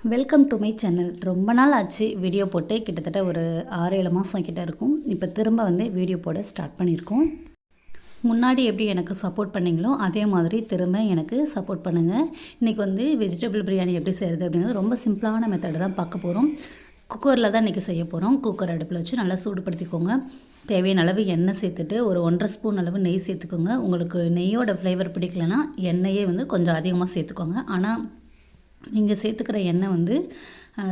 Welcome to my channel. ரொம்ப நாள் ஆச்சு வீடியோ போட்டு, கிட்டத்தட்ட ஒரு 6-7 மாதம் கிட்ட இருக்கும். இப்போ திரும்ப வீடியோ போட ஸ்டார்ட் பண்ணியிருக்கோம். முன்னாடி எப்படி எனக்கு சப்போர்ட் பண்ணிங்களோ அதே மாதிரி திரும்ப எனக்கு சப்போர்ட் பண்ணுங்கள். இன்றைக்கி வெஜிடபிள் பிரியாணி எப்படி செய்கிறது அப்படிங்கிறது ரொம்ப சிம்பிளான மெத்தடு தான் பார்க்க போகிறோம். குக்கரில் தான் இன்றைக்கி செய்ய போகிறோம். குக்கர் அடுப்பில் வச்சு நல்லா சூடுபடுத்திக்கோங்க. தேவையான அளவு எண்ணெய் சேர்த்துட்டு ஒரு 1.5 ஸ்பூன் அளவு நெய் சேர்த்துக்கோங்க. உங்களுக்கு நெய்யோட ஃப்ளேவர் பிடிக்கலனா எண்ணெயே கொஞ்சம் அதிகமாக சேர்த்துக்கோங்க. ஆனால் நீங்கள் சேர்த்துக்கிற எண்ணெய்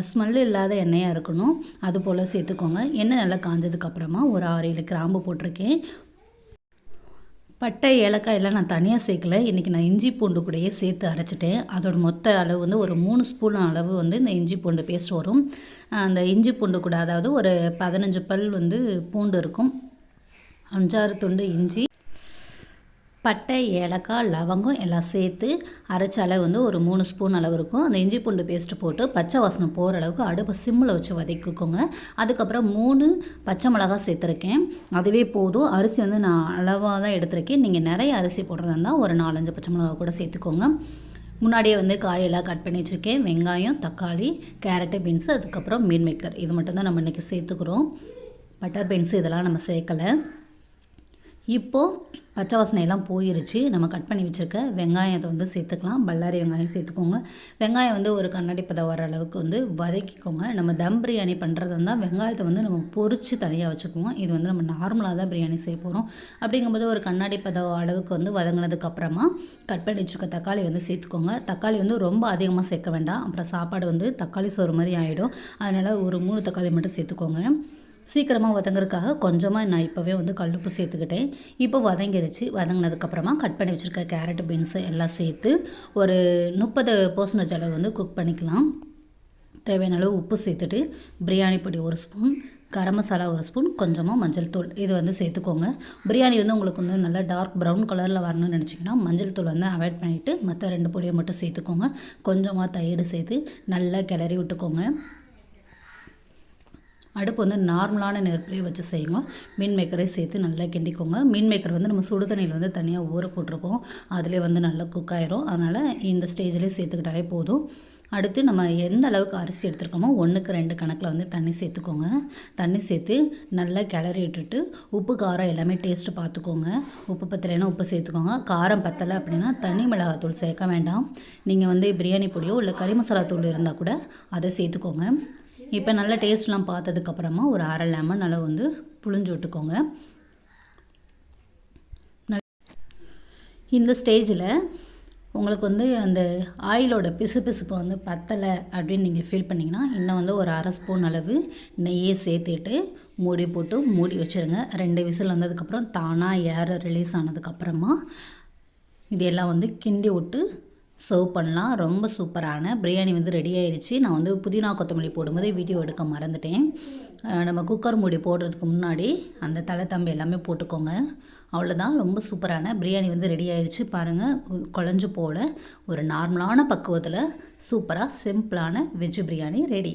ஸ்மெல் இல்லாத எண்ணெயாக இருக்கணும். அதுபோல் சேர்த்துக்கோங்க. எண்ணெய் நல்லா காஞ்சதுக்கப்புறமா ஒரு 6-7 கிராம்பு போட்டிருக்கேன். பட்டை ஏலக்காய் எல்லாம் நான் தனியாக சேர்க்கல. இன்றைக்கி நான் இஞ்சி பூண்டு கூடயே சேர்த்து அரைச்சிட்டேன். அதோட மொத்த அளவு ஒரு 3 ஸ்பூன் அளவு இந்த இஞ்சி பூண்டு பேஸ்ட் வரும். அந்த இஞ்சி பூண்டு கூட அதாவது ஒரு 15 பல் பூண்டு இருக்கும். 5-6 துண்டு இஞ்சி, பட்டை, ஏலக்காய், லவங்கம் எல்லாம் சேர்த்து அரைச்ச அளவு ஒரு 3 ஸ்பூன் அளவு இருக்கும். அந்த இஞ்சி பூண்டு பேஸ்ட்டு போட்டு பச்சை வாசனை போகிற அளவுக்கு அடுப்பை சிம்மில் வச்சு வதக்கிக்கோங்க. அதுக்கப்புறம் 3 பச்சை மிளகாய் சேர்த்துருக்கேன். அதுவே போதும். அரிசி நான் அளவாக தான் எடுத்திருக்கேன். நீங்கள் நிறைய அரிசி போடுறதா இருந்தால் ஒரு 4-5 பச்சை மிளகாய் கூட சேர்த்துக்கோங்க. முன்னாடியே காயெல்லாம் கட் பண்ணி வச்சுருக்கேன். வெங்காயம், தக்காளி, கேரட்டு, பீன்ஸு, அதுக்கப்புறம் மீன் மேக்கர், இது மட்டும்தான் நம்ம இன்றைக்கி சேர்த்துக்கிறோம். பட்டர் பீன்ஸு இதெல்லாம் நம்ம சேர்க்கலை. இப்போது பச்சை வாசனையெல்லாம் போயிருச்சு. நம்ம கட் பண்ணி வச்சுருக்க வெங்காயத்தை சேர்த்துக்கலாம். பல்லாரி வெங்காயம் சேர்த்துக்கோங்க. வெங்காயம் ஒரு கண்ணாடி பதம் வர அளவுக்கு வதக்கிக்கோங்க. நம்ம தம் பிரியாணி பண்ணுறது இருந்தால் வெங்காயத்தை நம்ம பொரித்து தனியாக வச்சுக்குவோம். இது நம்ம நார்மலாக தான் பிரியாணி செய்ய போகிறோம். அப்படிங்கும்போது ஒரு கண்ணாடி பதம் அளவுக்கு வதங்கினதுக்கப்புறமா கட் பண்ணி வச்சுருக்க தக்காளி சேர்த்துக்கோங்க. தக்காளி ரொம்ப அதிகமாக சேர்க்க வேண்டாம். அப்புறம் சாப்பாடு தக்காளி சோறு மாதிரி ஆகிடும். அதனால் ஒரு 3 தக்காளி மட்டும் சேர்த்துக்கோங்க. சீக்கிரமாக வதங்குறதுக்காக கொஞ்சமாக நான் இப்போவே கல்லுப்பு சேர்த்துக்கிட்டேன். இப்போ வதங்கிடுச்சு. வதங்கினதுக்கப்புறமா கட் பண்ணி வச்சுருக்க கேரட்டு, பீன்ஸு எல்லாம் சேர்த்து ஒரு 30% அளவு குக் பண்ணிக்கலாம். தேவையான அளவு உப்பு சேர்த்துட்டு பிரியாணி பொடி 1 ஸ்பூன், கரம் மசாலா 1 ஸ்பூன், கொஞ்சமாக மஞ்சள் தூள் இது சேர்த்துக்கோங்க. பிரியாணி உங்களுக்கு நல்லா டார்க் ப்ரௌன் கலரில் வரணும்னு நினச்சிங்கன்னா மஞ்சள் தூள் அவாய்ட் பண்ணிவிட்டு மற்ற 2 பொடியை மட்டும் சேர்த்துக்கோங்க. கொஞ்சமாக தயிர் சேர்த்து நல்லா கிளறி விட்டுக்கோங்க. அடுப்பு நார்மலான நெருப்புலேயே வச்சு செய்யுங்க. மீன் மேக்கரை சேர்த்து நல்லா கிண்டிக்கோங்க. மீன் மேக்கர் நம்ம சுடு தண்ணியில் தனியாக ஊற போட்டிருப்போம். அதிலே நல்லா குக் ஆயிரும். அதனால் இந்த ஸ்டேஜ்லேயே சேர்த்துக்கிட்டாலே போதும். அடுத்து நம்ம எந்த அளவுக்கு அரிசி எடுத்துருக்கோமோ 1க்கு 2 கணக்கில் தண்ணி சேர்த்துக்கோங்க. தண்ணி சேர்த்து நல்லா கிளறி விட்டுட்டு உப்பு காரம் எல்லாமே டேஸ்ட்டு பார்த்துக்கோங்க. உப்பு பத்தலைன்னா உப்பு சேர்த்துக்கோங்க. காரம் பத்தலை அப்படின்னா தனி மிளகாத்தூள் சேர்க்க வேண்டாம். நீங்கள் பிரியாணி பொடியோ இல்லை கறி மசாலா தூள் இருந்தால் கூட அதை சேர்த்துக்கோங்க. இப்போ நல்லா டேஸ்ட்லாம் பார்த்ததுக்கப்புறமா ஒரு 1/2 லெமன் அளவு புழிஞ்சு விட்டுக்கோங்க. இந்த ஸ்டேஜில் உங்களுக்கு அந்த ஆயிலோட பிசுபிசுப்பு பத்தலை அப்படின்னு நீங்கள் ஃபீல் பண்ணிங்கன்னா இன்னும் ஒரு 1/2 ஸ்பூன் அளவு நெய்யை சேர்த்துட்டு மூடி போட்டு மூடி வச்சுருங்க. 2 விசில் வந்ததுக்கப்புறம் தானாக ஏர் ரிலீஸ் ஆனதுக்கப்புறமா இது எல்லாம் கிண்டி விட்டு சர்வ் பண்ணலாம். ரொம்ப சூப்பரான பிரியாணி ரெடி ஆயிடுச்சு. நான் புதினா கொத்தமல்லி போடும்போது வீடியோ எடுக்க மறந்துட்டேன். நம்ம குக்கர் மூடி போடுறதுக்கு முன்னாடி அந்த தலை தம்பி எல்லாமே போட்டுக்கோங்க. அவ்வளோதான். ரொம்ப சூப்பரான பிரியாணி ரெடி ஆயிடுச்சு. பாருங்கள், குழஞ்சு போல ஒரு நார்மலான பக்குவத்தில் சூப்பராக சிம்பிளான வெஜ் பிரியாணி ரெடி.